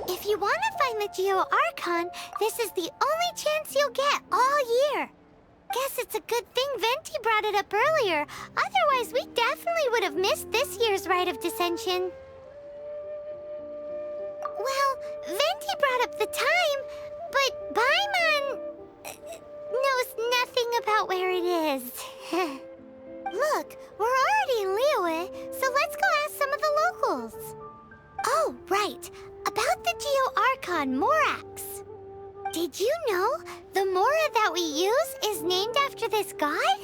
If you want to find the Geo Archon, this is the only chance you'll get all year. Guess it's a good thing Venti brought it up earlier. Otherwise, we definitely would have missed this year's Rite of Descension. Well, Venti brought up the time, but Paimon knows nothing about where it is. Look, we're already in Liyue, so let's go ask some of the locals. Oh, right. About the Geo Archon, Morax. Did you know the Mora that we use is named after this god?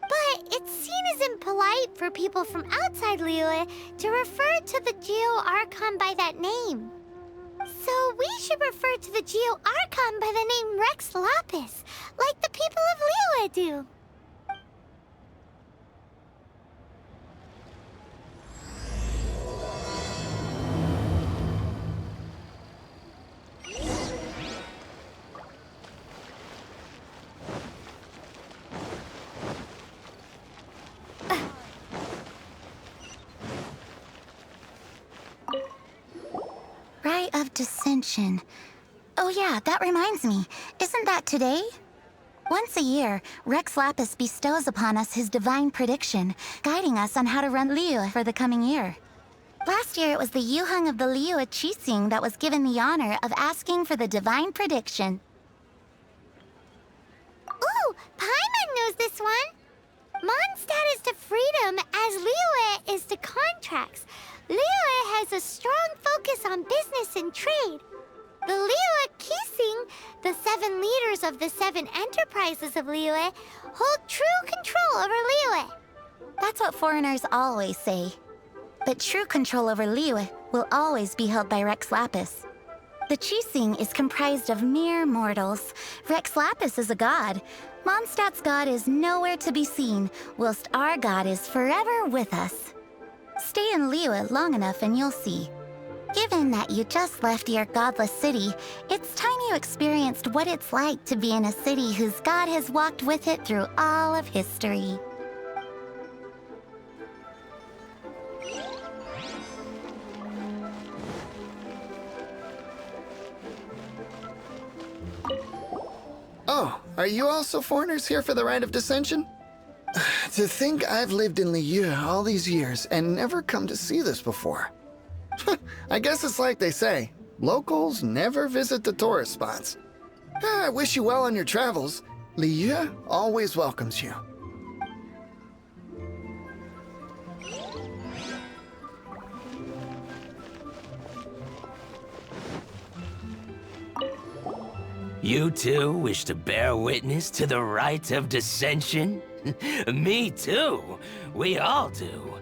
But it's seen as impolite for people from outside Liyue to refer to the Geo Archon by that name. So we should refer to the Geo Archon by the name Rex Lapis, like the people of Liyue do. Rite of Descension. Oh yeah, that reminds me. Isn't that today? Once a year, Rex Lapis bestows upon us his divine prediction, guiding us on how to run Liyue for the coming year. Last year, it was the Yuheng of the Liyue Qixing that was given the honor of asking for the divine prediction. Ooh, Paimon knows this one. Mondstadt is to freedom as Liyue is to contracts. Liyue has a strong focus on business and trade. The Liyue Qixing, the 7 leaders of the 7 enterprises of Liyue, hold true control over Liyue. That's what foreigners always say. But true control over Liyue will always be held by Rex Lapis. The Qixing is comprised of mere mortals. Rex Lapis is a god. Mondstadt's god is nowhere to be seen, whilst our god is forever with us. Stay in Liyue long enough and you'll see. Given that you just left your godless city, it's time you experienced what it's like to be in a city whose god has walked with it through all of history. Oh, are you also foreigners here for the Rite of Descension? To think I've lived in Liyue all these years and never come to see this before. I guess it's like they say, locals never visit the tourist spots. I wish you well on your travels. Liyue always welcomes you. You too wish to bear witness to the Rite of Descension? Me too. We all do.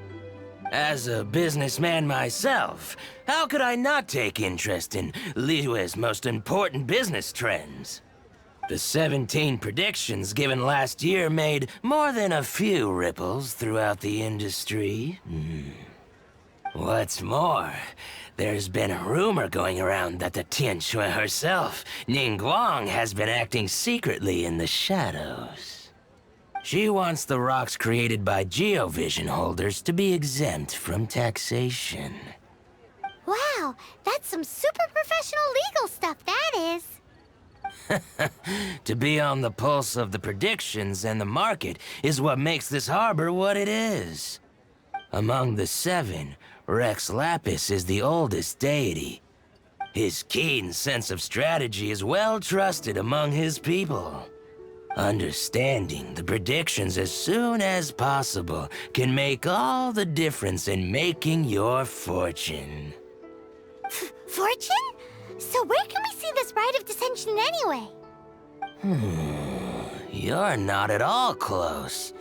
As a businessman myself, how could I not take interest in Liyue's most important business trends? The 17 predictions given last year made more than a few ripples throughout the industry. What's more, there's been a rumor going around that the Tianxue herself, Ningguang, has been acting secretly in the shadows. She wants the rocks created by Geovision holders to be exempt from taxation. Wow, that's some super professional legal stuff, that is. To be on the pulse of the predictions and the market is what makes this harbor what it is. Among the 7, Rex Lapis is the oldest deity. His keen sense of strategy is well trusted among his people. Understanding the predictions as soon as possible can make all the difference in making your fortune. Fortune? So where can we see this Rite of Descension anyway? You're not at all close.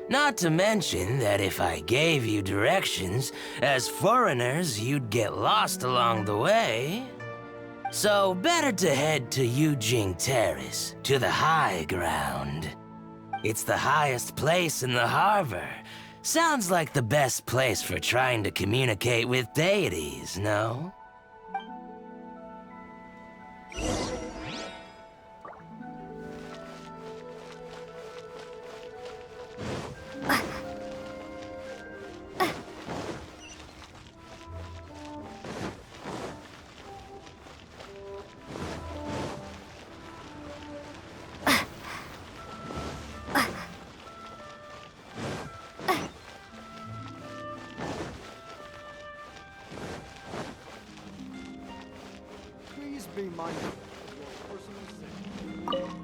Not to mention that if I gave you directions, as foreigners, you'd get lost along the way. So better to head to Yujing Terrace, to the high ground. It's the highest place in the harbor. Sounds like the best place for trying to communicate with deities, no? be mindful of your personal safety.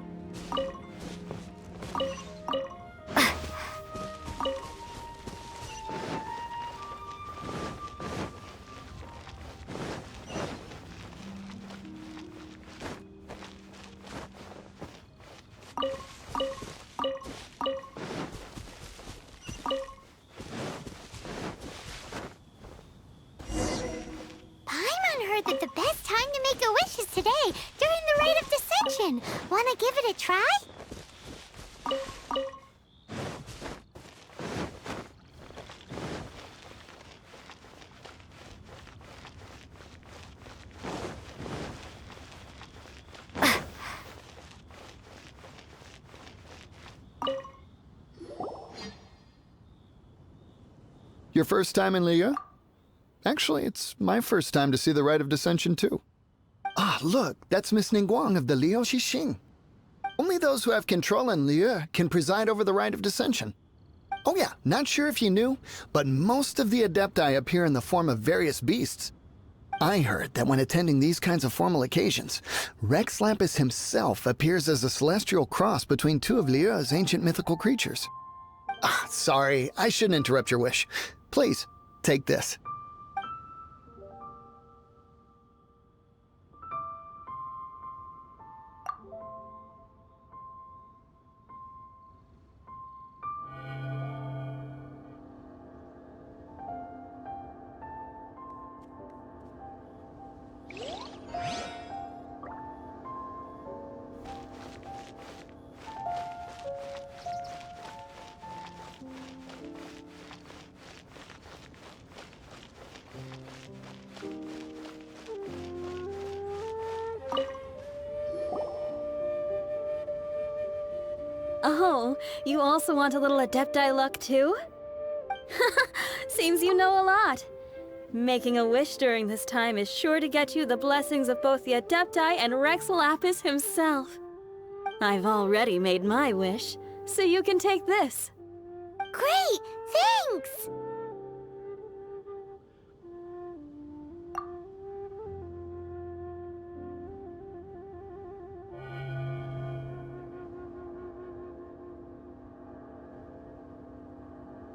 Heard that the best time to make a wish is today, during the Rite of Descension. Wanna give it a try? Your first time in Liyue? Actually, it's my first time to see the Rite of Descension, too. Ah, look, that's Miss Ningguang of the Liu Xixing. Only those who have control in Liyue can preside over the Rite of Descension. Oh yeah, not sure if you knew, but most of the Adepti appear in the form of various beasts. I heard that when attending these kinds of formal occasions, Rex Lapis himself appears as a celestial cross between two of Liyue's ancient mythical creatures. Ah, sorry, I shouldn't interrupt your wish. Please, take this. Oh, you also want a little Adepti luck too? Seems you know a lot. Making a wish during this time is sure to get you the blessings of both the Adepti and Rex Lapis himself. I've already made my wish, so you can take this. Great! Thanks!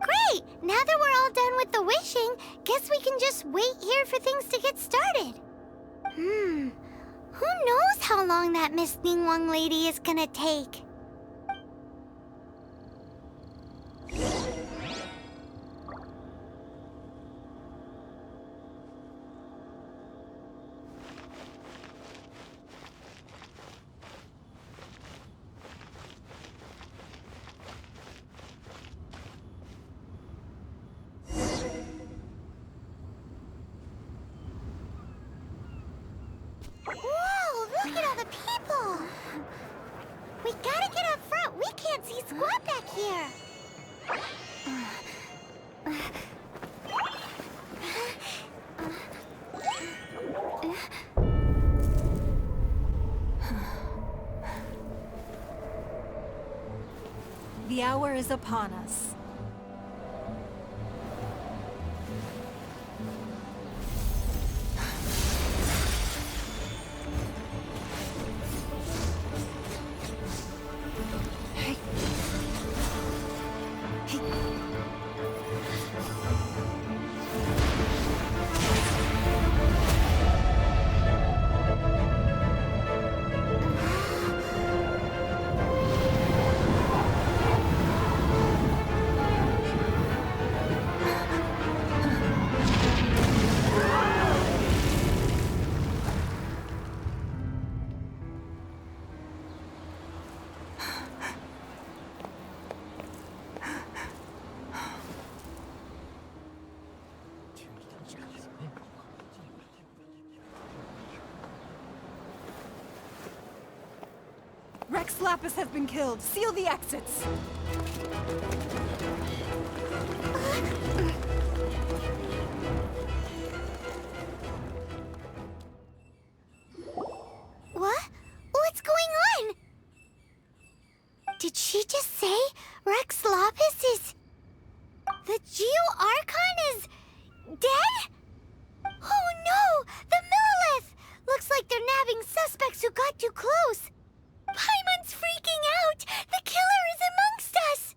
Great! Now that we're all done with the wishing, guess we can just wait here for things to get started. Who knows how long that Miss Ningguang lady is gonna take? Whoa, look at all the people! We gotta get up front. We can't see squat back here. The hour is upon us. Rex Lapis has been killed. Seal the exits. What? What's going on? Did she just say Rex Lapis is... The Geo Archon is... dead? Oh no! The Monolith! Looks like they're nabbing too close. Paimon's freaking out! The killer is amongst us!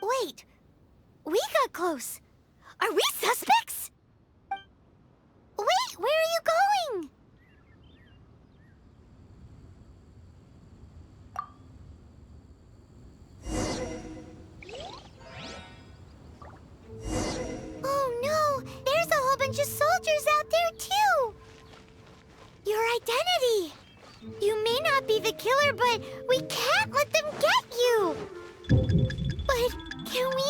Wait, we got close. Are we suspects? Wait, where are you going? Oh no, there's a whole bunch of soldiers out there too! Your identity! You may not be the killer, but we can't let them get you! But can we...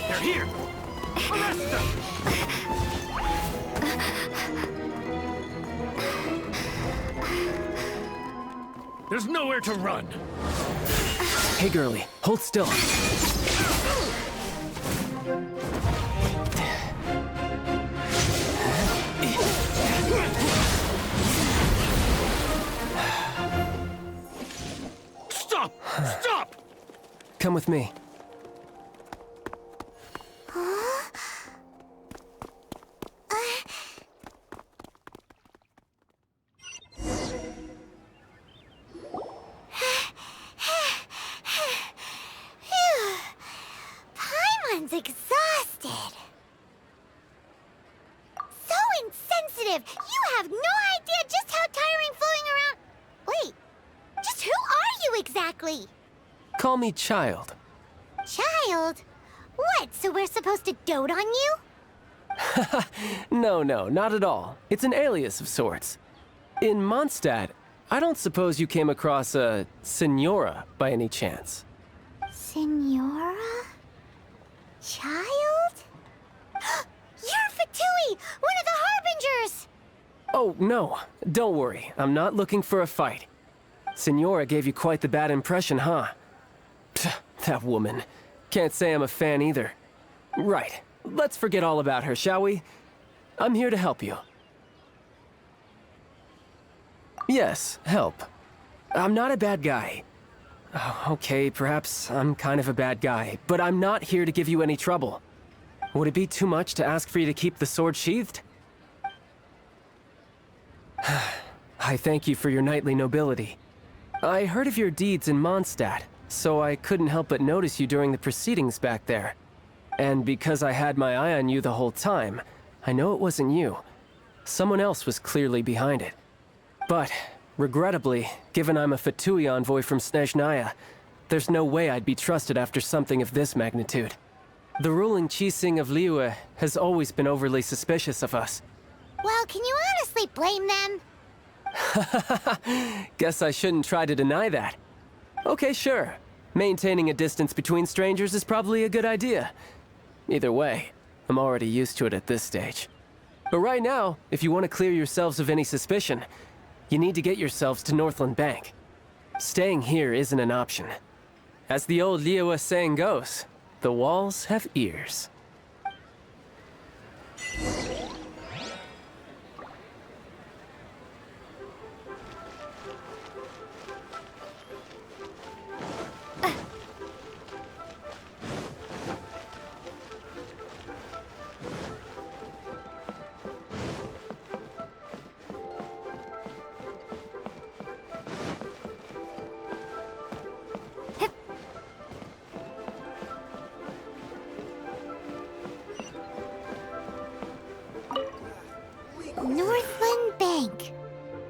They're here! Arrest them! There's nowhere to run! Hey, girlie, hold still. Stop! Stop! Come with me. Paimon's exhausted. So insensitive! You have no idea just how tiring floating around... Wait, just who are you exactly? Call me Child. Child? What, so we're supposed to dote on you? No, not at all. It's an alias of sorts. In Mondstadt, I don't suppose you came across a Senora by any chance. Senora? Child? You're Fatui, one of the Harbingers! Oh, no. Don't worry. I'm not looking for a fight. Senora gave you quite the bad impression, huh? Pfft, that woman. Can't say I'm a fan either. Right. Let's forget all about her, shall we? I'm here to help you. Yes, help. I'm not a bad guy. Oh, okay, perhaps I'm kind of a bad guy, but I'm not here to give you any trouble. Would it be too much to ask for you to keep the sword sheathed? I thank you for your knightly nobility. I heard of your deeds in Mondstadt, so I couldn't help but notice you during the proceedings back there. And because I had my eye on you the whole time, I know it wasn't you. Someone else was clearly behind it. But, regrettably, given I'm a Fatui envoy from Snezhnaya, there's no way I'd be trusted after something of this magnitude. The ruling Qixing of Liyue has always been overly suspicious of us. Well, can you honestly blame them? Guess I shouldn't try to deny that. Okay, sure. Maintaining a distance between strangers is probably a good idea. Either way, I'm already used to it at this stage. But right now, if you want to clear yourselves of any suspicion, you need to get yourselves to Northland Bank. Staying here isn't an option. As the old Liyue saying goes, the walls have ears.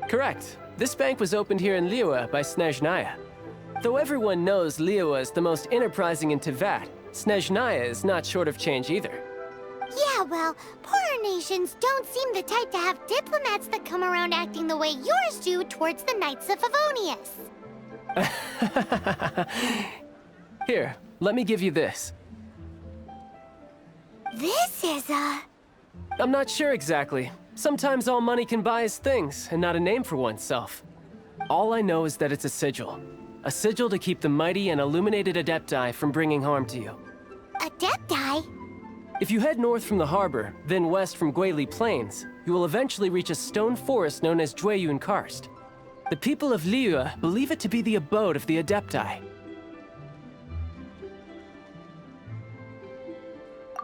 Correct. This bank was opened here in Liyue by Snezhnaya. Though everyone knows Liyue is the most enterprising in Teyvat, Snezhnaya is not short of change either. Yeah, well, poorer nations don't seem the type to have diplomats that come around acting the way yours do towards the Knights of Favonius. Here, let me give you this. This is a... I'm not sure exactly. Sometimes all money can buy is things, and not a name for oneself. All I know is that it's a sigil. A sigil to keep the mighty and illuminated Adepti from bringing harm to you. Adepti? If you head north from the harbor, then west from Guili Plains, you will eventually reach a stone forest known as Jueyun Karst. The people of Liyue believe it to be the abode of the Adepti.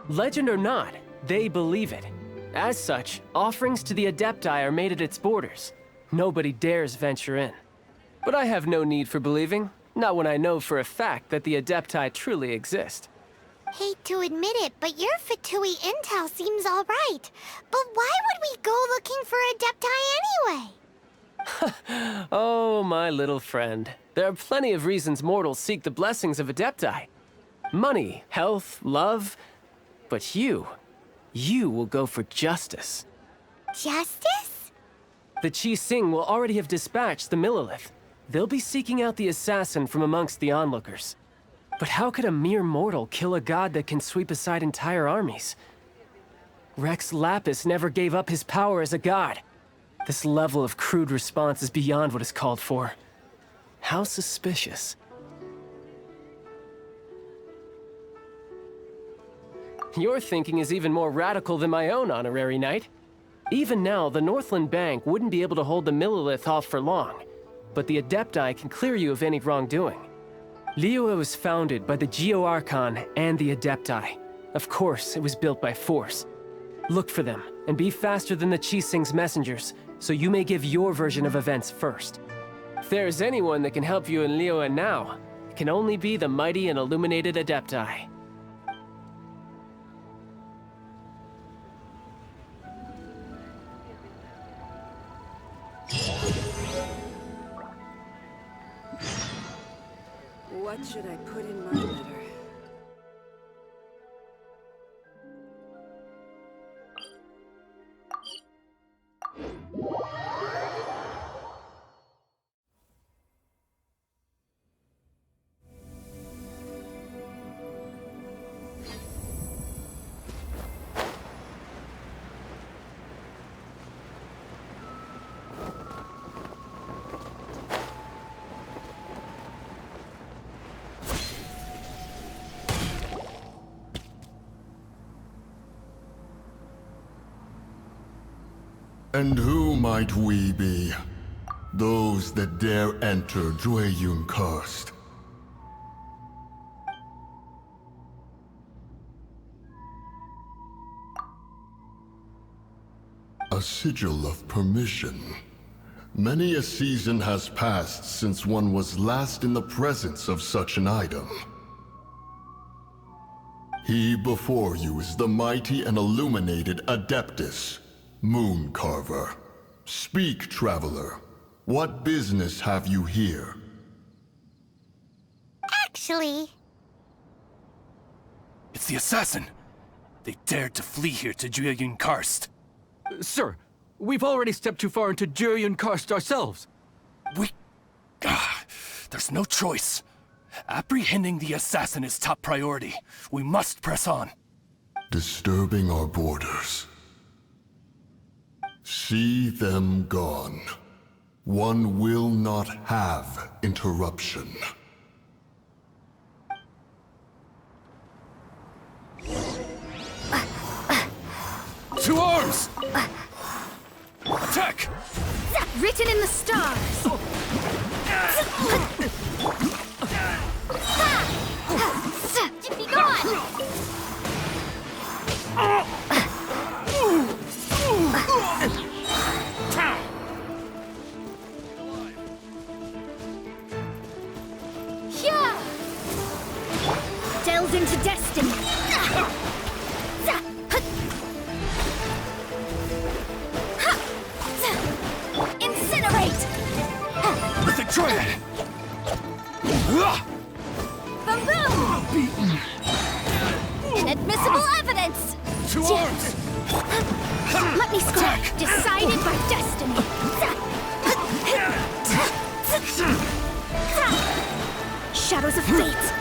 Legend or not, they believe it. As such, offerings to the Adepti are made at its borders. Nobody dares venture in. But I have no need for believing, not when I know for a fact that the Adepti truly exist. Hate to admit it, but your Fatui intel seems all right. But why would we go looking for Adepti anyway? Oh, my little friend. There are plenty of reasons mortals seek the blessings of Adepti. Money, health, love. But you will go for justice. Justice? The Qi Sing will already have dispatched the Monolith. They'll be seeking out the assassin from amongst the onlookers. But how could a mere mortal kill a god that can sweep aside entire armies? Rex Lapis never gave up his power as a god. This level of crude response is beyond what is called for. How suspicious. Your thinking is even more radical than my own, Honorary Knight. Even now, the Northland Bank wouldn't be able to hold the Monolith off for long, but the Adepti can clear you of any wrongdoing. Liyue was founded by the Geo Archon and the Adepti. Of course, it was built by force. Look for them, and be faster than the Qi Sing's messengers, so you may give your version of events first. If there is anyone that can help you in Liyue now, it can only be the mighty and illuminated Adepti. What should I put in my letter? And who might we be? Those that dare enter Jueyun Karst. A sigil of permission. Many a season has passed since one was last in the presence of such an item. He before you is the mighty and illuminated Adeptus, Moon Carver. Speak, traveler. What business have you here? Actually... It's the assassin! They dared to flee here to Jueyun Karst. Sir, we've already stepped too far into Jueyun Karst ourselves. There's no choice. Apprehending the assassin is top priority. We must press on. Disturbing our borders. See them gone. One will not have interruption. To arms! Attack! Written in the stars! Be gone! Delve into destiny! Incinerate! Storms! Let me scratch. Decided by destiny. Shadows of fate.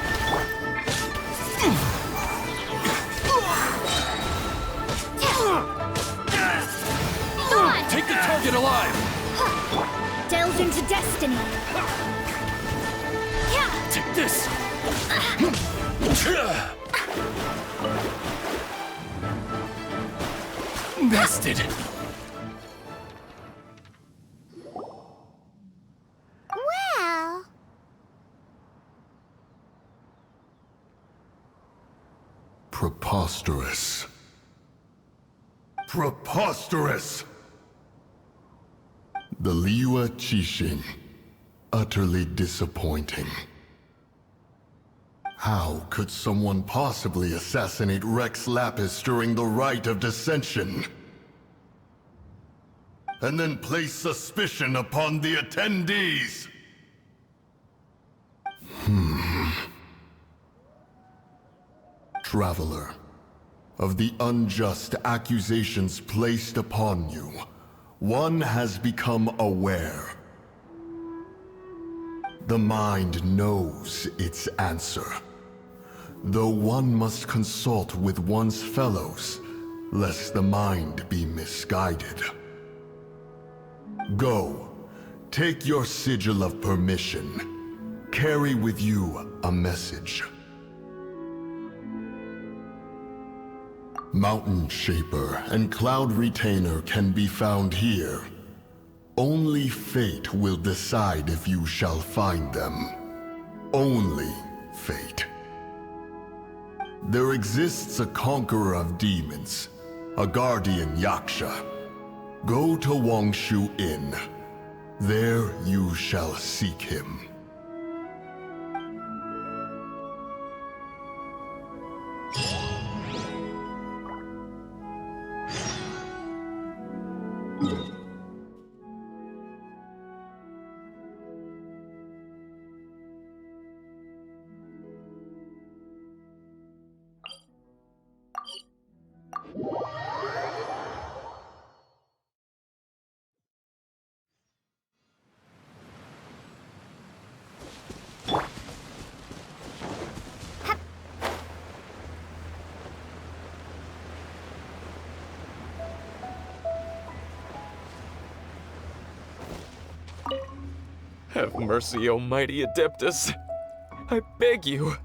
Take the target alive! Delve into destiny. Take this! Bested! Well... Preposterous. Preposterous! The Liyue Chishin. Utterly disappointing. How could someone possibly assassinate Rex Lapis during the Rite of Descension? And then place suspicion upon the attendees? Traveler, of the unjust accusations placed upon you, one has become aware. The mind knows its answer, though one must consult with one's fellows, lest the mind be misguided. Go, take your sigil of permission. Carry with you a message. Mountain Shaper and Cloud Retainer can be found here. Only fate will decide if you shall find them. Only fate. There exists a conqueror of demons, a guardian Yaksha. Go to Wangshu Inn. There you shall seek him. Have mercy, O mighty Adeptus. I beg you,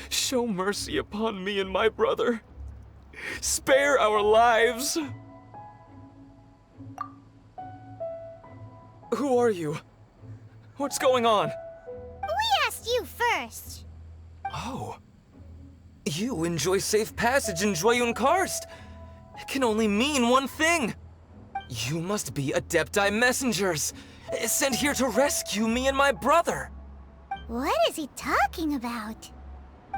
show mercy upon me and my brother. Spare our lives. Who are you? What's going on? We asked you first. Oh. You enjoy safe passage in Jueyun Karst. It can only mean one thing. You must be Adepti messengers, sent here to rescue me and my brother. What is he talking about?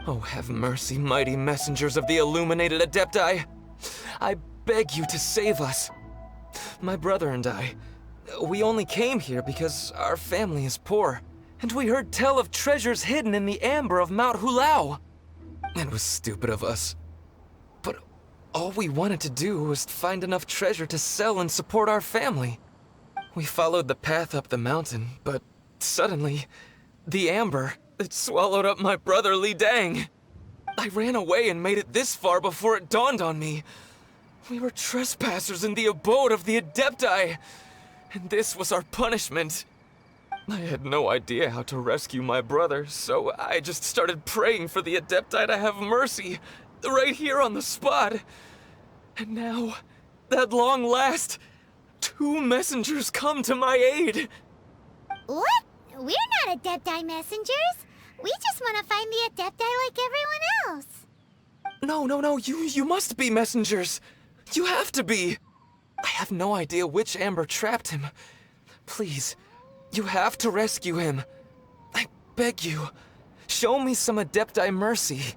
Oh, have mercy, mighty messengers of the illuminated Adepti. I beg you to save us. My brother and I, we only came here because our family is poor, and we heard tell of treasures hidden in the amber of Mount Hulao. It was stupid of us. But all we wanted to do was find enough treasure to sell and support our family. We followed the path up the mountain, but suddenly, the amber, it swallowed up my brother Li Dang. I ran away and made it this far before it dawned on me. We were trespassers in the abode of the Adepti, and this was our punishment. I had no idea how to rescue my brother, so I just started praying for the Adepti to have mercy, right here on the spot. And now, at long last, 2 messengers come to my aid. What? We're not Adepti messengers. We just want to find the Adepti like everyone else. No, you must be messengers. You have to be. I have no idea which amber trapped him. Please, you have to rescue him. I beg you, show me some Adepti mercy.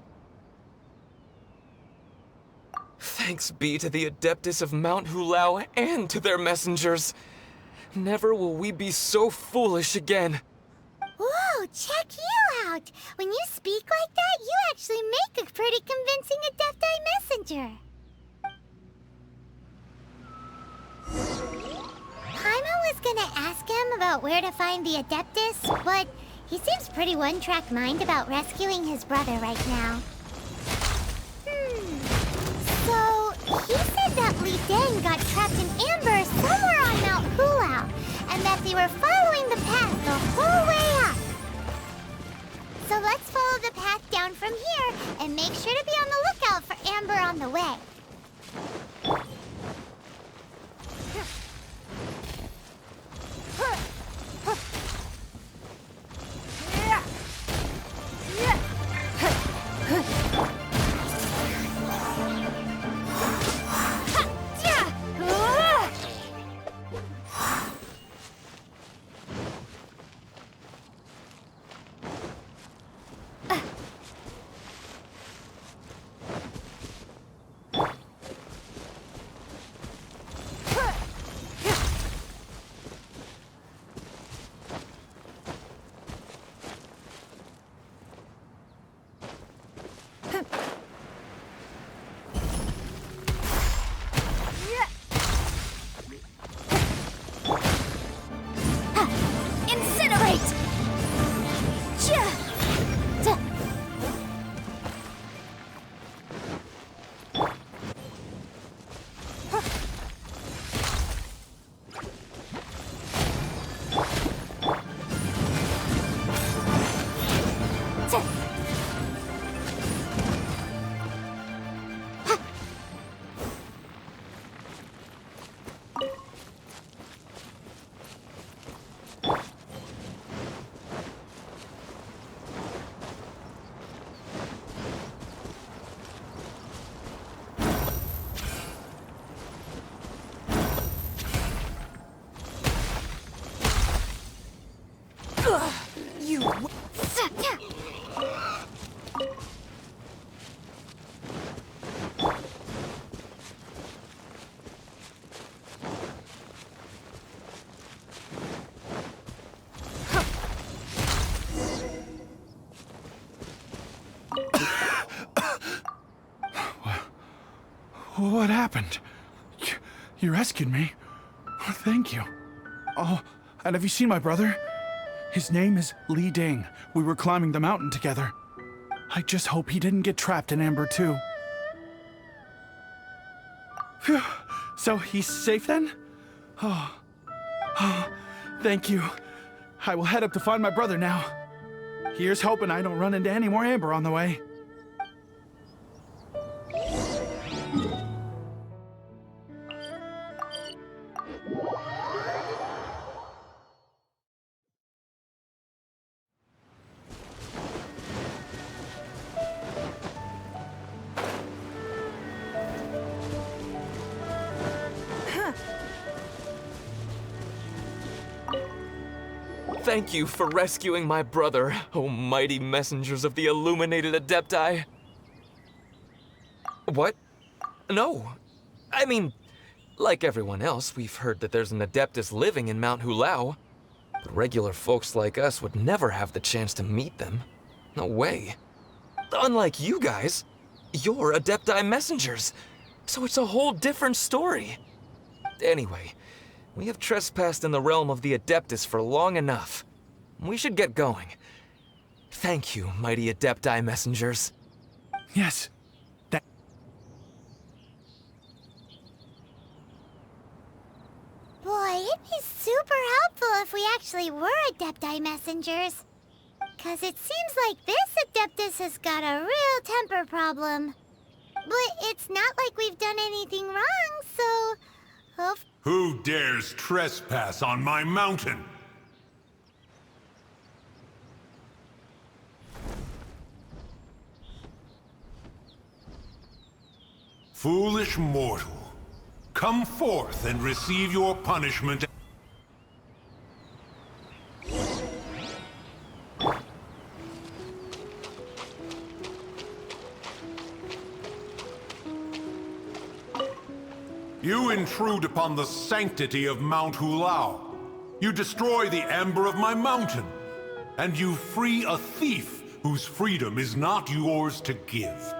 Thanks be to the Adeptus of Mount Hulao and to their messengers. Never will we be so foolish again. Whoa, check you out! When you speak like that, you actually make a pretty convincing Adepti messenger. gonna ask him about where to find the Adeptus, but he seems pretty one-track mind about rescuing his brother right now. So, he said that Li Deng got trapped in amber somewhere on Mount Hulao, and that they were following the path the whole way up. So let's follow the path down from here, and make sure to be on the lookout for amber on the way. What happened? You rescued me. Thank you. Oh, and have you seen my brother? His name is Li Deng. We were climbing the mountain together. I just hope he didn't get trapped in Amber too. Phew. So he's safe then? Oh, thank you. I will head up to find my brother now. Here's hoping I don't run into any more Amber on the way. Thank you for rescuing my brother, O mighty messengers of the illuminated Adepti. What? No. I mean, like everyone else, we've heard that there's an Adeptus living in Mount Hulao. But regular folks like us would never have the chance to meet them. No way. Unlike you guys, you're Adepti messengers, so it's a whole different story. Anyway, we have trespassed in the realm of the Adeptus for long enough. We should get going. Thank you, mighty Adepti messengers. Yes. Boy, it'd be super helpful if we actually were Adepti messengers. 'Cause it seems like this Adeptus has got a real temper problem. But it's not like we've done anything wrong, so... Who dares trespass on my mountain? Foolish mortal, come forth and receive your punishment. You intrude upon the sanctity of Mount Hulao. You destroy the amber of my mountain. And you free a thief whose freedom is not yours to give.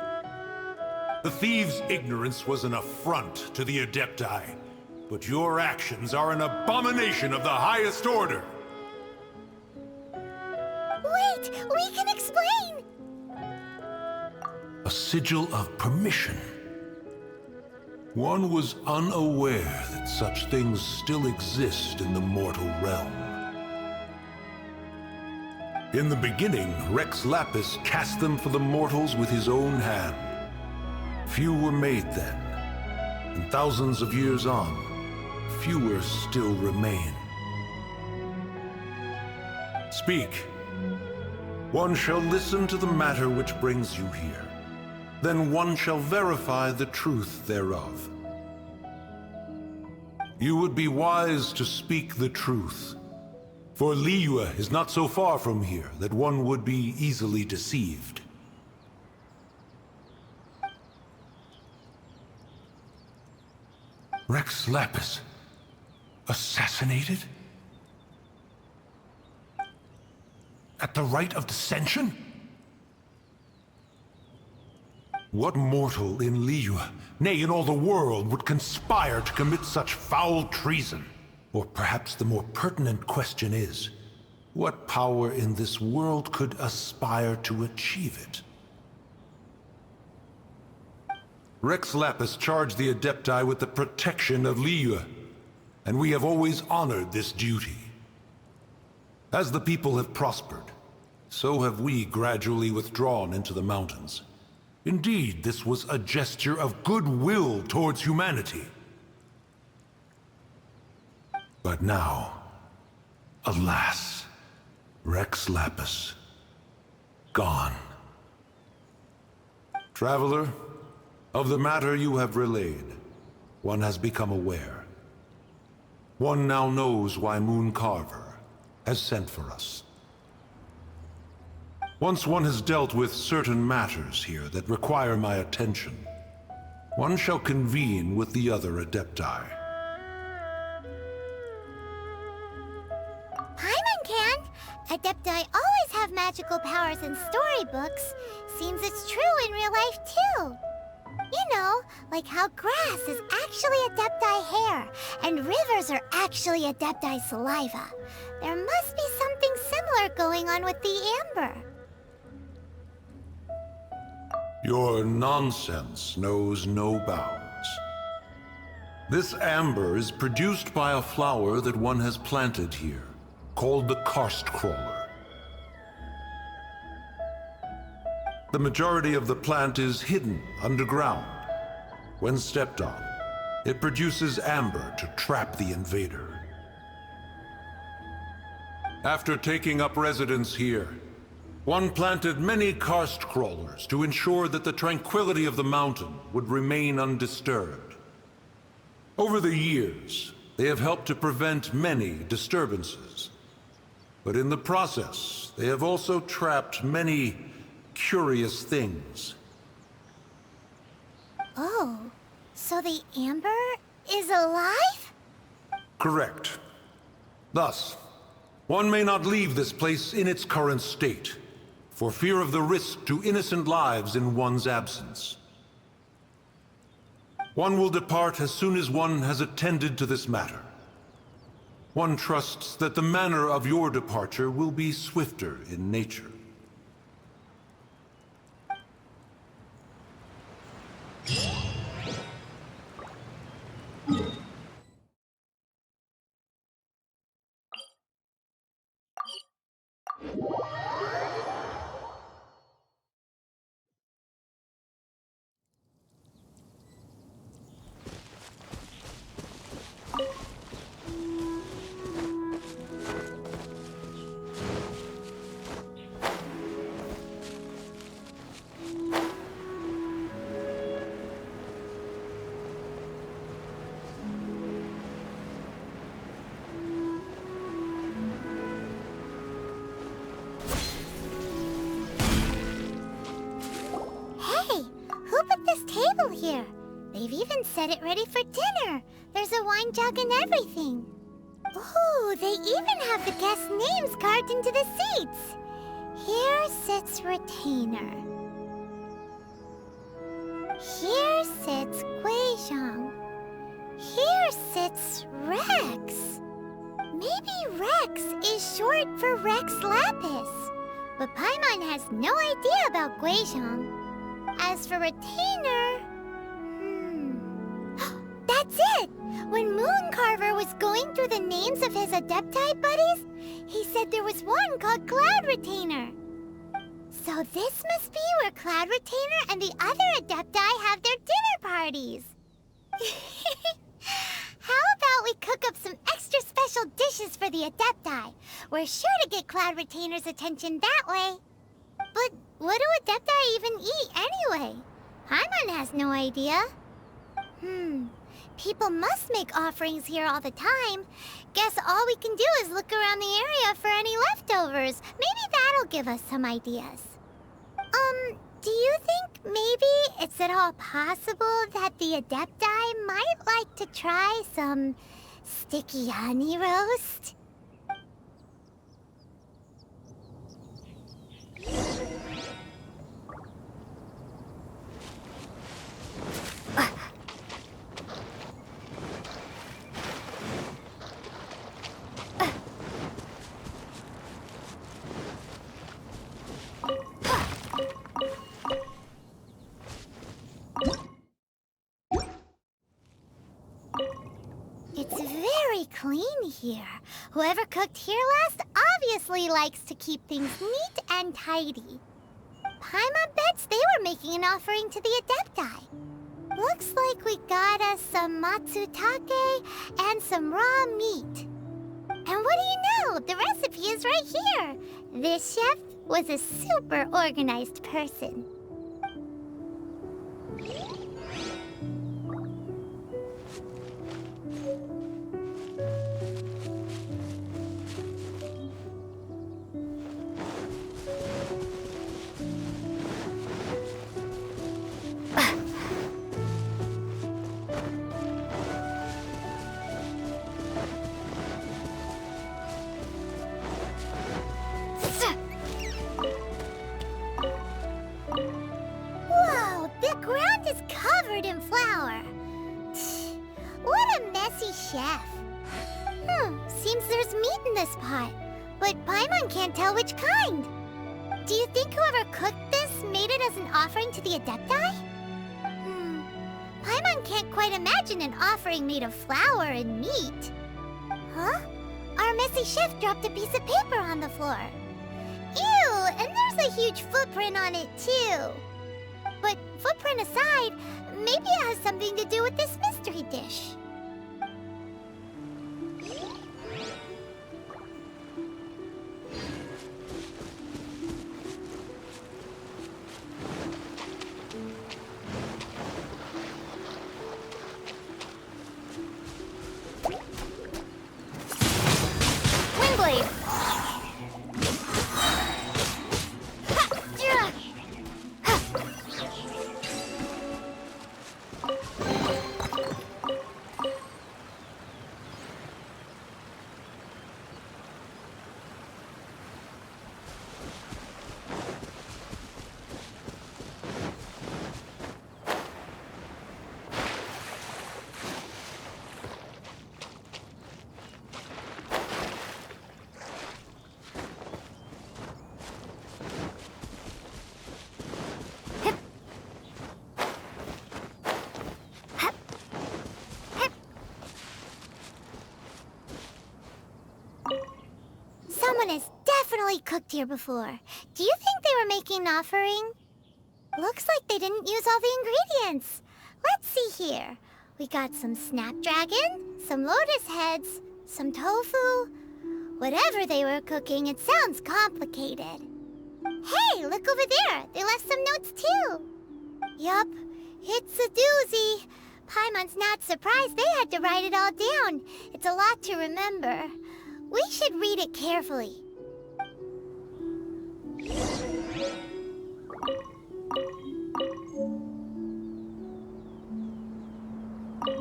The thief's ignorance was an affront to the Adepti. but your actions are an abomination of the highest order. Wait, we can explain! A sigil of permission. One was unaware that such things still exist in the mortal realm. In the beginning, Rex Lapis cast them for the mortals with his own hand. Few were made then, and thousands of years on, fewer still remain. Speak. One shall listen to the matter which brings you here. Then one shall verify the truth thereof. You would be wise to speak the truth. For Liyue is not so far from here that one would be easily deceived. Rex Lapis? Assassinated? At the Rite of Descension? What mortal in Liyue, nay, in all the world, would conspire to commit such foul treason? Or perhaps the more pertinent question is, what power in this world could aspire to achieve it? Rex Lapis charged the Adepti with the protection of Liyue, and we have always honored this duty. As the people have prospered, so have we gradually withdrawn into the mountains. Indeed, this was a gesture of goodwill towards humanity. But now, alas, Rex Lapis, gone. Traveler, of the matter you have relayed, one has become aware. One now knows why Moon Carver has sent for us. Once one has dealt with certain matters here that require my attention, one shall convene with the other Adepti. Paimon can! Adepti always have magical powers in storybooks. Seems it's true in real life, too. You know, like how grass is actually Adepti hair, and rivers are actually Adepti saliva. There must be something similar going on with the amber. Your nonsense knows no bounds. This amber is produced by a flower that one has planted here, called the karst crawler. The majority of the plant is hidden underground. When stepped on, it produces amber to trap the invader. After taking up residence here, one planted many karst crawlers to ensure that the tranquility of the mountain would remain undisturbed. Over the years, they have helped to prevent many disturbances. But in the process, they have also trapped many curious things. Oh, so the amber is alive? Correct. Thus, one may not leave this place in its current state, for fear of the risk to innocent lives in one's absence. One will depart as soon as one has attended to this matter. One trusts that the manner of your departure will be swifter in nature. Here. They've even set it ready for dinner. There's a wine jug and everything. Ooh, they even have the guests' names carved into the seats. Here sits Retainer. Here sits Guizhong. Here it's Rex. Maybe Rex is short for Rex Lapis. But Paimon has no idea about Guizhong. As for Retainer... That's it! When Mooncarver was going through the names of his Adepti buddies, he said there was one called Cloud Retainer. So this must be where Cloud Retainer and the other Adepti have their dinner parties. How about we cook up some extra special dishes for the Adepti? We're sure to get Cloud Retainer's attention that way. But what do Adepti even eat anyway? Paimon has no idea. People must make offerings here all the time. Guess all we can do is look around the area for any leftovers. Maybe that'll give us some ideas. Do you think maybe it's at all possible that the Adepti might like to try some sticky honey roast? It's very clean here. Whoever cooked here last obviously likes to keep things neat and tidy. Paimon bets they were making an offering to the Adepti. Looks like we got us some matsutake and some raw meat. And what do you know? The recipe is right here. This chef was a super organized person. Whoa, the ground is covered in flour. What a messy chef. Seems there's meat in this pot, but Paimon can't tell which kind. Do you think whoever cooked this made it as an offering to the Adepti? Paimon can't quite imagine an offering made of flour and meat. Huh? Our messy chef dropped a piece of paper on the floor. Ew, and there's a huge footprint on it too. But footprint aside, maybe it has something to do with this mystery dish. Windblade! Someone has definitely cooked here before. Do you think they were making an offering? Looks like they didn't use all the ingredients. Let's see here. We got some snapdragon, some lotus heads, some tofu. Whatever they were cooking, it sounds complicated. Hey, look over there. They left some notes too. Yup, it's a doozy. Paimon's not surprised they had to write it all down. It's a lot to remember. We should read it carefully.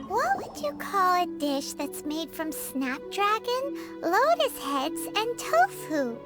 What would you call a dish that's made from snapdragon, lotus heads, and tofu?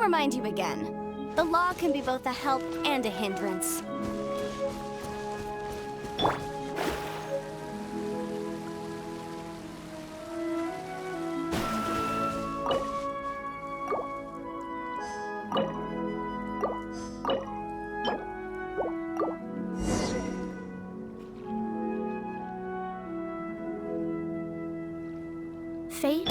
remind you again. The law can be both a help and a hindrance. Fate.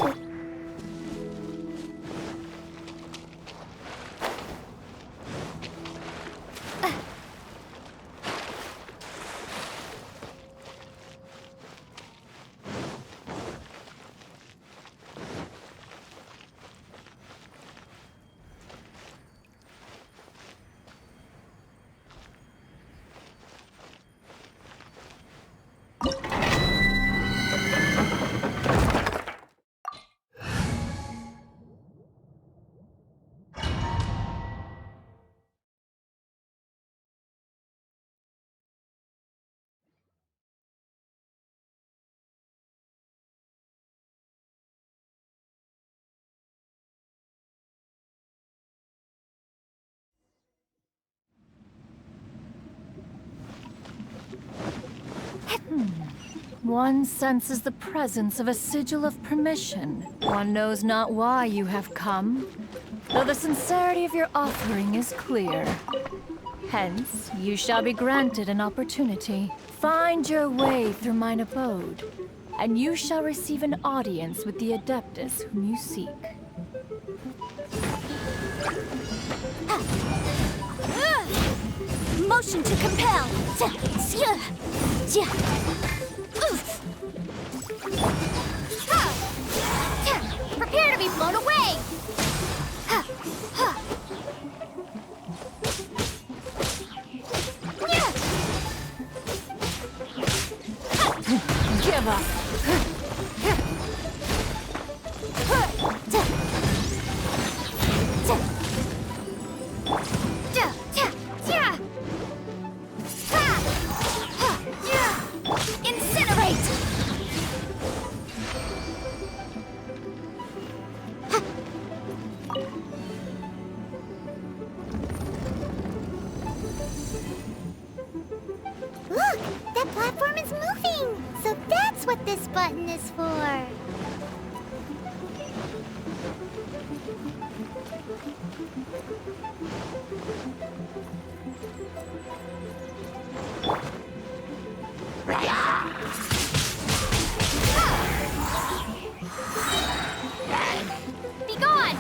One senses the presence of a sigil of permission. One knows not why you have come, though the sincerity of your offering is clear. Hence, you shall be granted an opportunity. Find your way through mine abode, and you shall receive an audience with the Adeptus whom you seek. Motion to compel! Prepare to be blown away! Give up! Look! That platform is moving! So that's what this button is for! Be gone!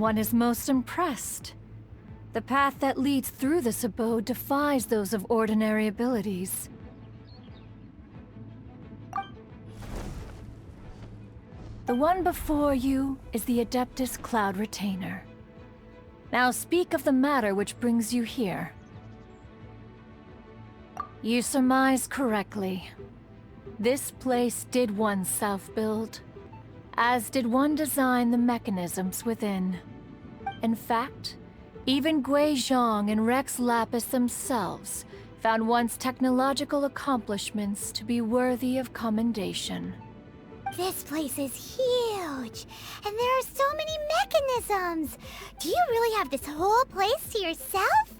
One is most impressed. The path that leads through this abode defies those of ordinary abilities. The one before you is the Adeptus Cloud Retainer. Now speak of the matter which brings you here. You surmise correctly. This place did one self-build, as did one design the mechanisms within. In fact, even Gui Zhang and Rex Lapis themselves found one's technological accomplishments to be worthy of commendation. This place is huge, and there are so many mechanisms. Do you really have this whole place to yourself?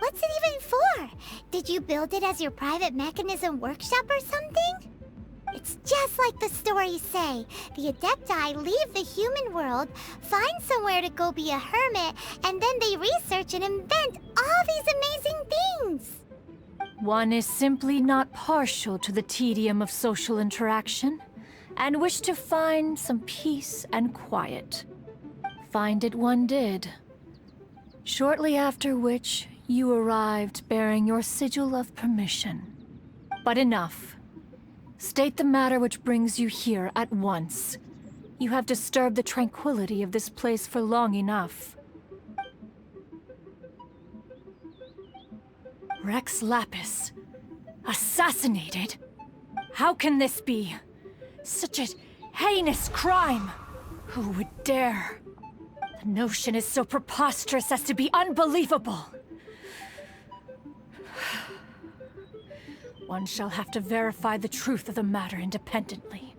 What's it even for? Did you build it as your private mechanism workshop or something? It's just like the stories say. The Adepti leave the human world, find somewhere to go be a hermit, and then they research and invent all these amazing things. One is simply not partial to the tedium of social interaction, and wished to find some peace and quiet. Find it one did. Shortly after which, you arrived bearing your sigil of permission. But enough. State the matter which brings you here at once. You have disturbed the tranquility of this place for long enough. Rex Lapis. Assassinated? How can this be? Such a heinous crime! Who would dare? The notion is so preposterous as to be unbelievable. One shall have to verify the truth of the matter independently.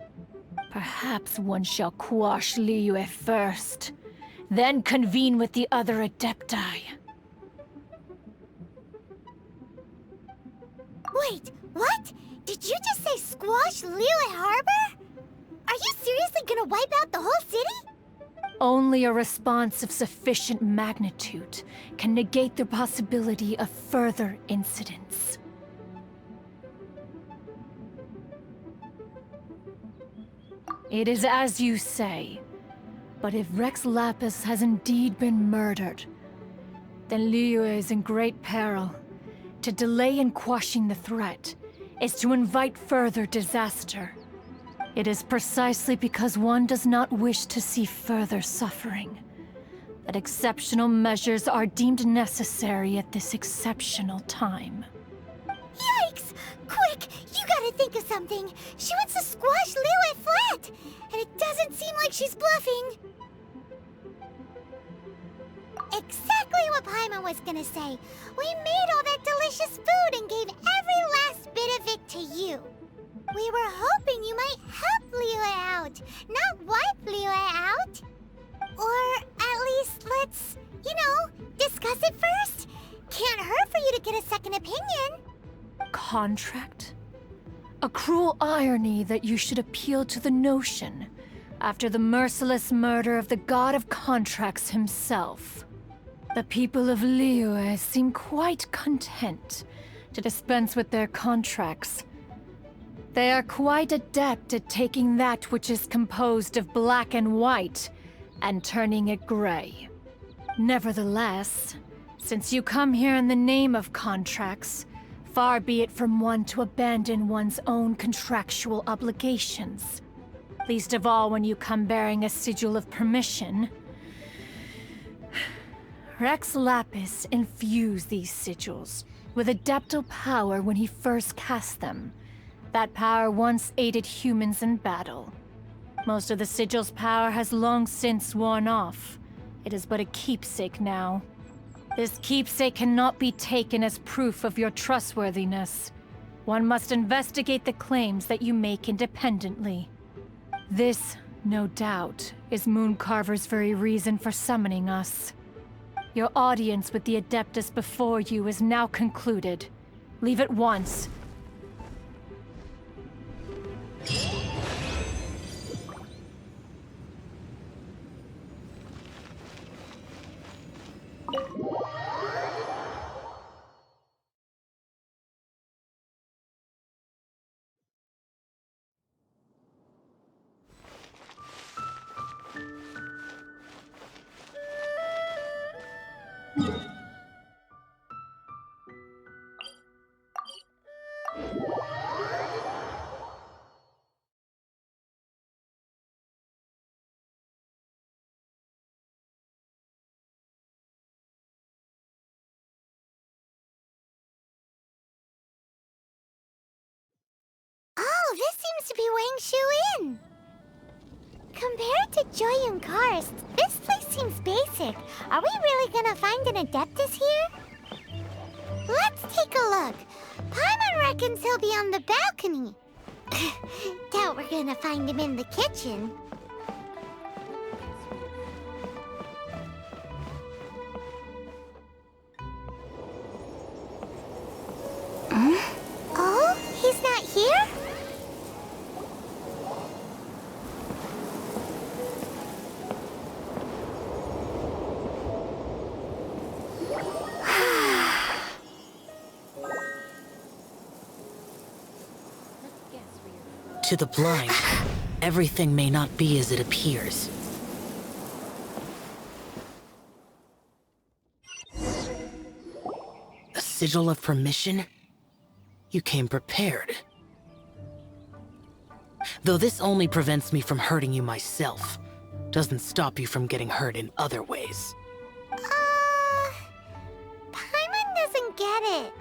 Perhaps one shall quash Liyue first, then convene with the other Adepti. Wait, what? Did you just say squash Liyue Harbor? Are you seriously gonna wipe out the whole city? Only a response of sufficient magnitude can negate the possibility of further incidents. It is as you say, but if Rex Lapis has indeed been murdered, then Liyue is in great peril. To delay in quashing the threat is to invite further disaster. It is precisely because one does not wish to see further suffering that exceptional measures are deemed necessary at this exceptional time. Yikes! Quick, you gotta think of something. She wants to squash Liyue flat, and it doesn't seem like she's bluffing. Exactly what Paimon was gonna say. We made all that delicious food and gave every last bit of it to you. We were hoping you might help Liyue out, not wipe Liyue out. Or at least let's, discuss it first. Can't hurt for you to get a second opinion. Contract? A cruel irony that you should appeal to the notion after the merciless murder of the god of contracts himself. The people of Liyue seem quite content to dispense with their contracts. They are quite adept at taking that which is composed of black and white and turning it gray. Nevertheless, since you come here in the name of contracts, far be it from one to abandon one's own contractual obligations. Least of all when you come bearing a sigil of permission. Rex Lapis infused these sigils with adeptal power when he first cast them. That power once aided humans in battle. Most of the sigil's power has long since worn off. It is but a keepsake now. This keepsake cannot be taken as proof of your trustworthiness. One must investigate the claims that you make independently. This, no doubt, is Mooncarver's very reason for summoning us. Your audience with the Adeptus before you is now concluded. Leave at once. Oh, this seems to be Wang Shu Inn. Compared to Joyun Karst, this place seems basic. Are we really gonna find an Adeptus here? Let's take a look. Paimon reckons he'll be on the balcony. Doubt we're gonna find him in the kitchen. Oh, he's not here? To the blind, everything may not be as it appears. A sigil of permission? You came prepared. Though this only prevents me from hurting you myself, doesn't stop you from getting hurt in other ways. Paimon doesn't get it.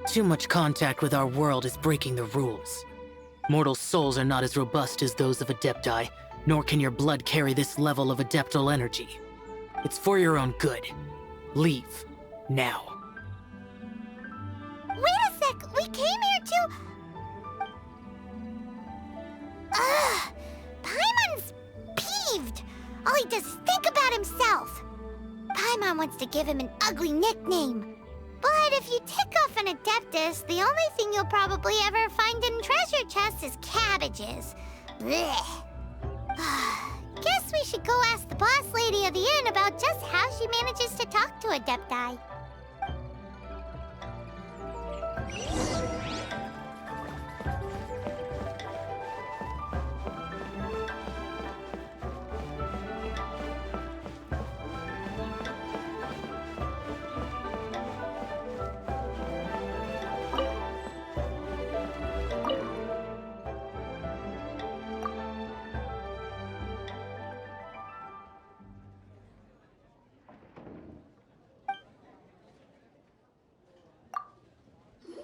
Too much contact with our world is breaking the rules. Mortal souls are not as robust as those of Adepti, nor can your blood carry this level of adeptal energy. It's for your own good. Leave. Now. Wait a sec, we came here to... Ugh! Paimon's peeved! All he does is think about himself! Paimon wants to give him an ugly nickname. But if you tick off an Adeptus, the only thing you'll probably ever find in treasure chests is cabbages. Blech. Guess we should go ask the boss lady of the inn about just how she manages to talk to Adepti.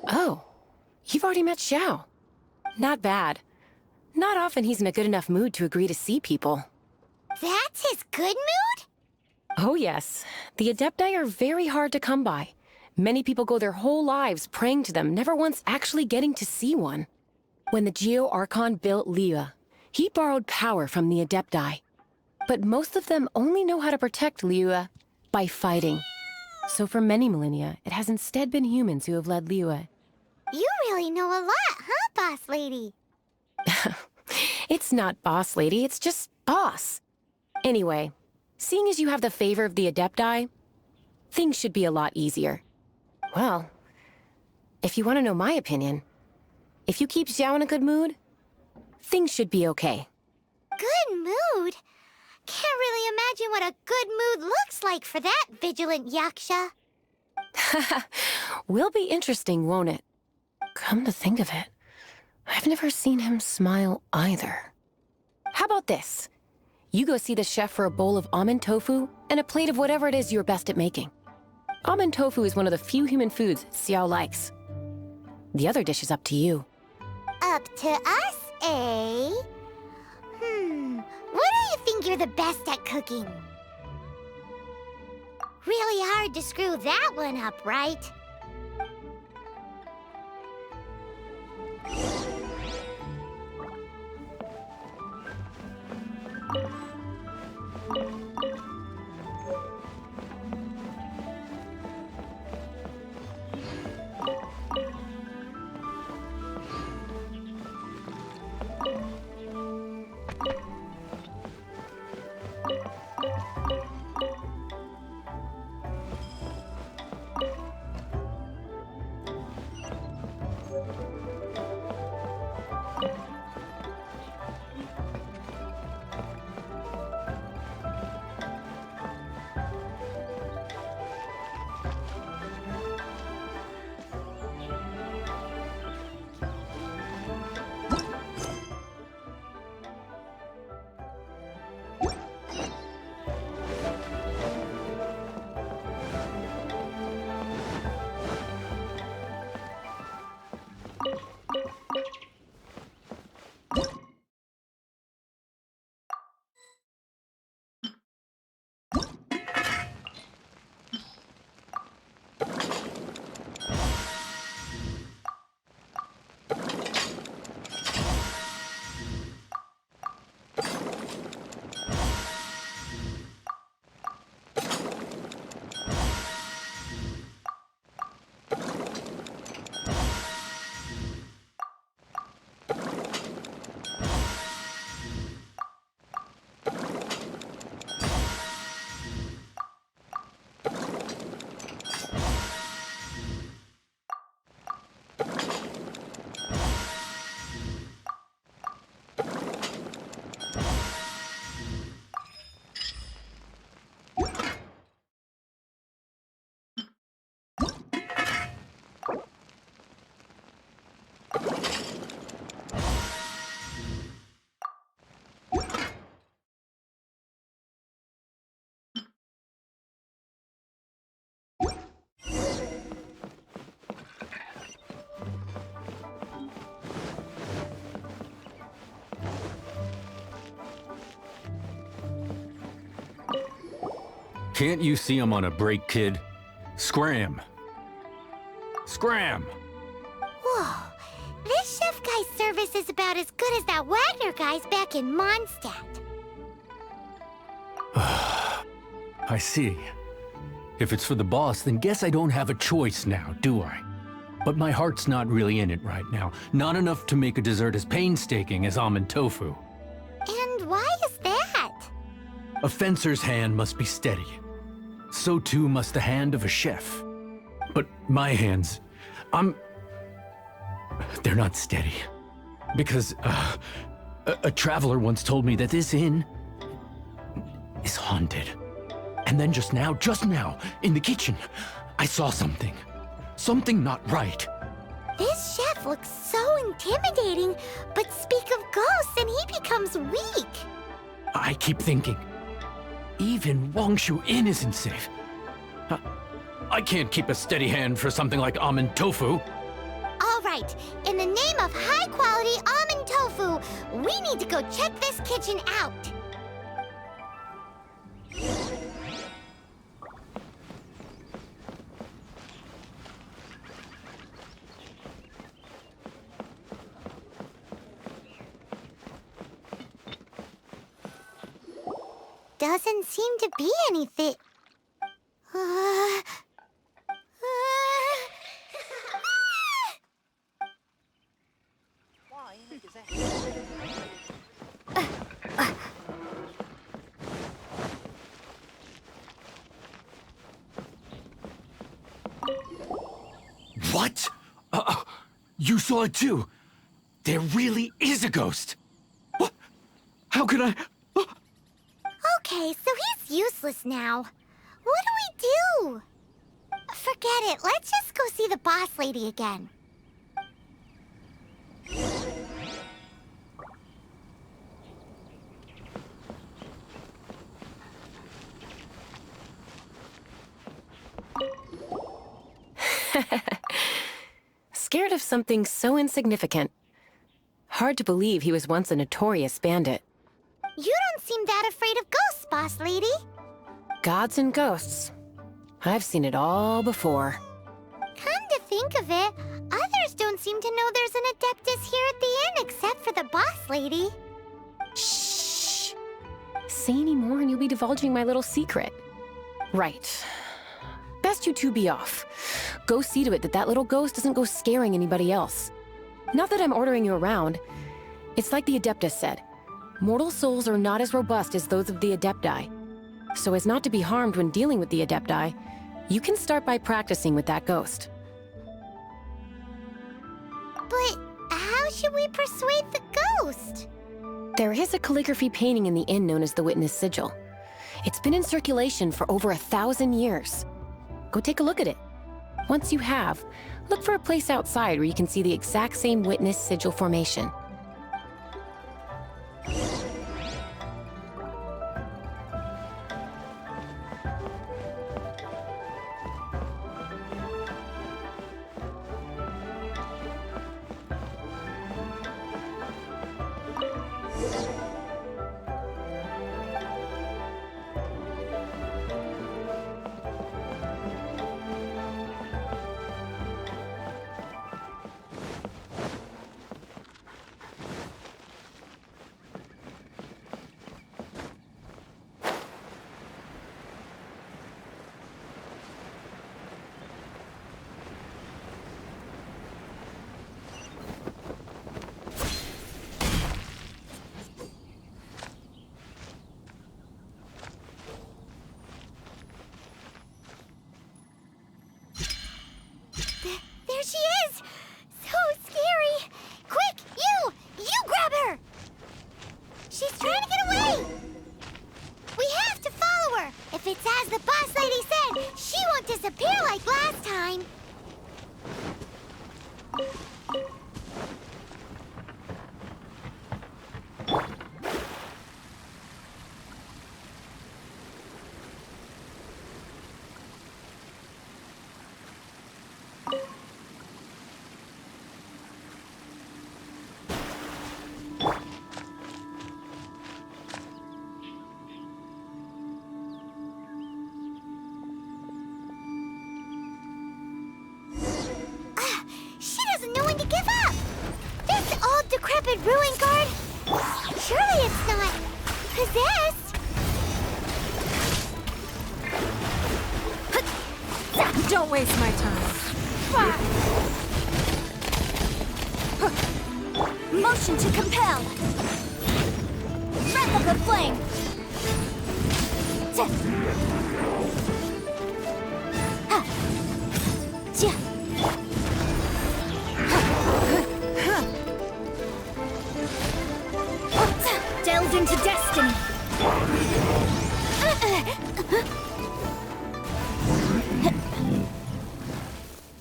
Oh, you've already met Xiao. Not bad. Not often he's in a good enough mood to agree to see people. That's his good mood? Oh yes. The Adepti are very hard to come by. Many people go their whole lives praying to them, never once actually getting to see one. When the Geo Archon built Liyue, he borrowed power from the Adepti. But most of them only know how to protect Liyue by fighting. So for many millennia, it has instead been humans who have led Liyue. You really know a lot, huh, boss lady? It's not boss lady, it's just boss. Anyway, seeing as you have the favor of the Adepti, things should be a lot easier. Well, if you want to know my opinion, if you keep Xiao in a good mood, things should be okay. Good mood? Can't really imagine what a good mood looks like for that vigilant yaksha. Will be interesting, won't it? Come to think of it, I've never seen him smile either. How about this? You go see the chef for a bowl of almond tofu and a plate of whatever it is you're best at making. Almond tofu is one of the few human foods Xiao likes. The other dish is up to you. Up to us, eh? What do you think you're the best at cooking? Really hard to screw that one up, right? Can't you see I'm on a break, kid? Scram! Scram! Whoa, this chef guy's service is about as good as that Wagner guy's back in Mondstadt. I see. If it's for the boss, then guess I don't have a choice now, do I? But my heart's not really in it right now. Not enough to make a dessert as painstaking as almond tofu. And why is that? A fencer's hand must be steady. So too must the hand of a chef. But my hands, they're not steady. Because, a traveler once told me that this inn is haunted. And then just now, in the kitchen, I saw something. Something not right. This chef looks so intimidating, but speak of ghosts and he becomes weak. I keep thinking, even Wangshu Inn isn't safe. I can't keep a steady hand for something like almond tofu. All right, in the name of high-quality almond tofu, we need to go check this kitchen out. Doesn't seem to be anything. What? You saw it too? There really is a ghost! What? How could I... Okay, so he's useless now. What do we do? Forget it. Let's just go see the boss lady again. Scared of something so insignificant. Hard to believe he was once a notorious bandit. You don't seem that afraid of ghosts, boss lady. Gods and ghosts. I've seen it all before. Come to think of it, others don't seem to know there's an Adeptus here at the inn except for the boss lady. Shh. Say any more and you'll be divulging my little secret. Right. Best you two be off. Go see to it that that little ghost doesn't go scaring anybody else. Not that I'm ordering you around. It's like the Adeptus said. Mortal souls are not as robust as those of the Adepti. So as not to be harmed when dealing with the Adepti, you can start by practicing with that ghost. But how should we persuade the ghost? There is a calligraphy painting in the inn known as the Witness Sigil. It's been in circulation for over 1,000 years. Go take a look at it. Once you have, look for a place outside where you can see the exact same Witness Sigil formation. There she is! So scary! Quick, you grab her! She's trying to get away! We have to follow her! If it's as the boss lady said, she won't disappear like last time! Ruin guard? Surely it's not possessed. Don't waste my time. Motion to compel. Replica flame. Delved into destiny.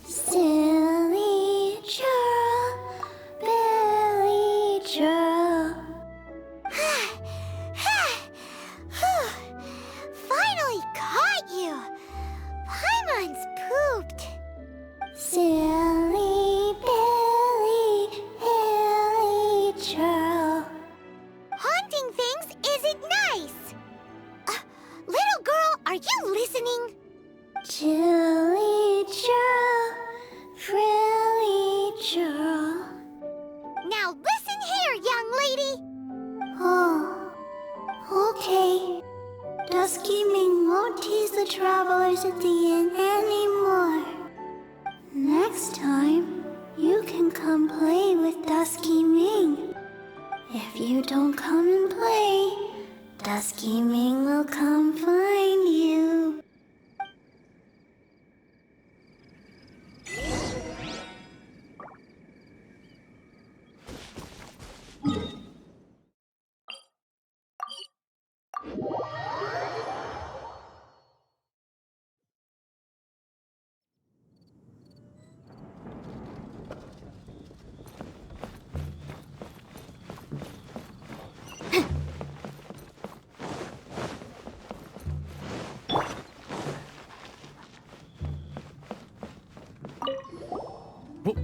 Silly churl, Billy churl. Finally caught you. Paimon's pooped. Silly Billy, Billy churl. Haunting things isn't nice. Little girl, are you listening? Chilly churl, frilly churl. Now listen here, young lady. Oh, okay. Dusky Ming won't tease the travelers at the inn anymore. Next time, you can come play with Dusky Ming. If you don't come and play, Dusky Ming will come find you.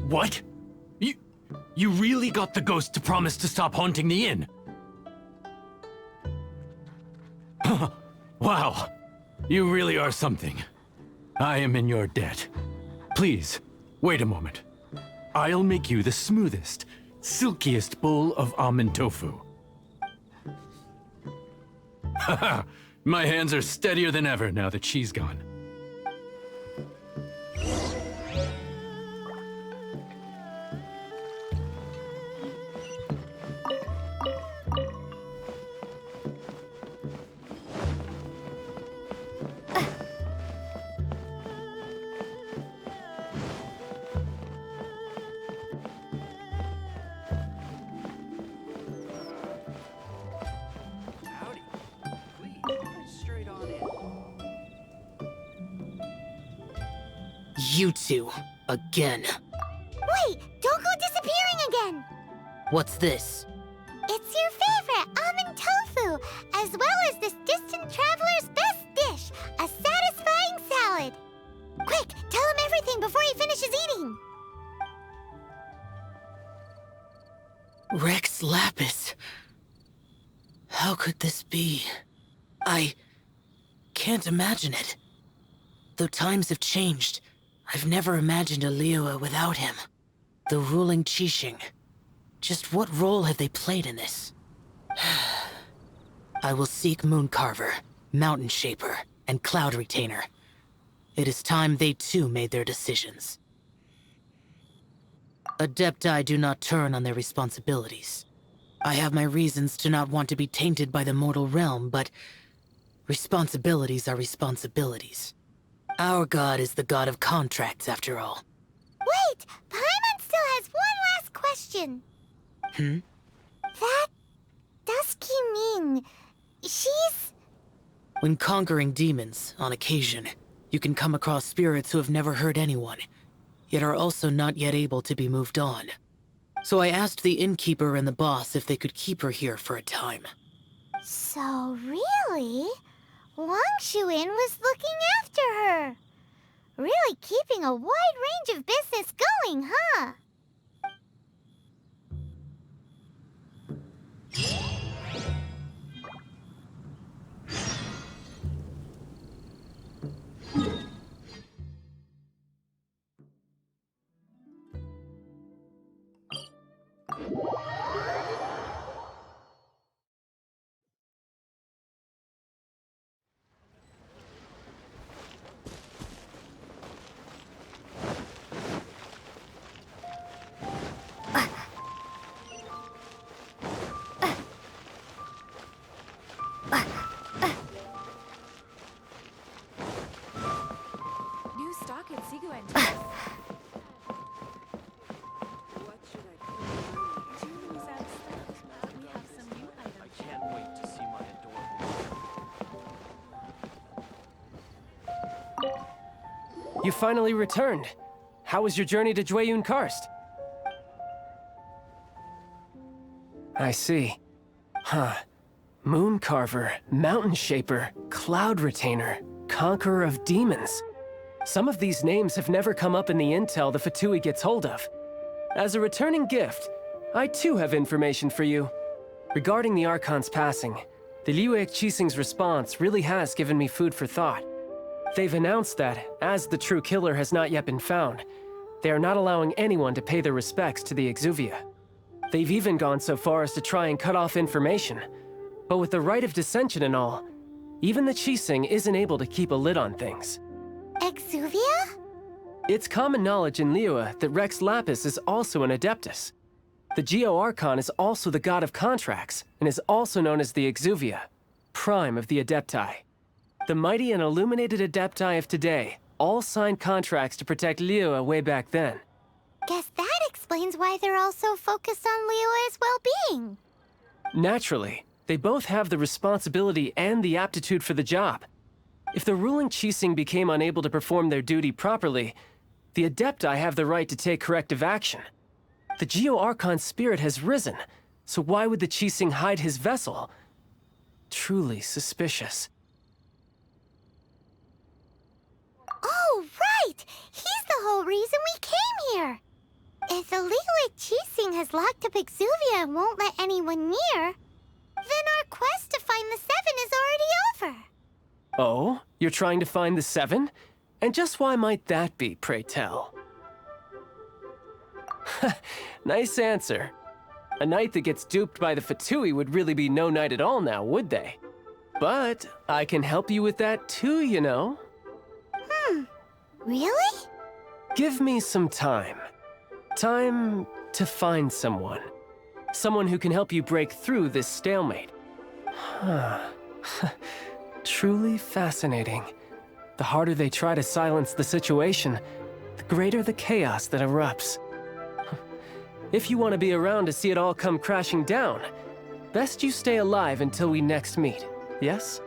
What? You really got the ghost to promise to stop haunting the inn? Wow. You really are something. I am in your debt. Please, wait a moment. I'll make you the smoothest, silkiest bowl of almond tofu. Haha, my hands are steadier than ever now that she's gone. You two, again. Wait, don't go disappearing again! What's this? It's your favorite almond tofu, as well as this distant traveler's best dish, a satisfying salad. Quick, tell him everything before he finishes eating. Rex Lapis. How could this be? I can't imagine it. Though times have changed, I've never imagined a Liyue without him. The ruling Qixing. Just what role have they played in this? I will seek Mooncarver, Mountain Shaper, and Cloud Retainer. It is time they too made their decisions. Adepti do not turn on their responsibilities. I have my reasons to not want to be tainted by the mortal realm, but responsibilities are responsibilities. Our god is the god of contracts, after all. Wait! Paimon still has one last question. That Dusky Ming, she's... When conquering demons, on occasion, you can come across spirits who have never hurt anyone, yet are also not yet able to be moved on. So I asked the innkeeper and the boss if they could keep her here for a time. So really? Wangshuin was looking after her. Really keeping a wide range of business going, huh? New stock at Siguen. What should I put in my letter? We have some new items. I can't wait to see my adorable... You finally returned. How was your journey to Jueyun Karst? I see. Huh. Mooncarver, Mountain Shaper, Cloud Retainer, Conqueror of Demons. Some of these names have never come up in the intel the Fatui gets hold of. As a returning gift, I too have information for you. Regarding the Archon's passing, the Liyue Qixing's response really has given me food for thought. They've announced that, as the true killer has not yet been found, they are not allowing anyone to pay their respects to the Exuvia. They've even gone so far as to try and cut off information. But with the Rite of Descension and all, even the Qixing isn't able to keep a lid on things. Exuvia? It's common knowledge in Liyue that Rex Lapis is also an Adeptus. The Geo Archon is also the god of contracts, and is also known as the Exuvia, prime of the Adepti. The mighty and illuminated Adepti of today all signed contracts to protect Liyue way back then. Guess that explains why they're all so focused on Liyue's well-being. Naturally, they both have the responsibility and the aptitude for the job. If the ruling Qixing became unable to perform their duty properly, the Adepti have the right to take corrective action. The Geo Archon's spirit has risen, so why would the Qixing hide his vessel? Truly suspicious. Oh, right! He's the whole reason we came here! If the Liyue Qixing has locked up Exuvia and won't let anyone near, then our quest to find the Seven is already over. Oh? You're trying to find the Seven? And just why might that be, pray tell? Nice answer. A knight that gets duped by the Fatui would really be no knight at all now, would they? But I can help you with that too, you know. Really? Give me some time. Time to find someone. Someone who can help you break through this stalemate. Truly fascinating. The harder they try to silence the situation, the greater the chaos that erupts. If you want to be around to see it all come crashing down, best you stay alive until we next meet, yes?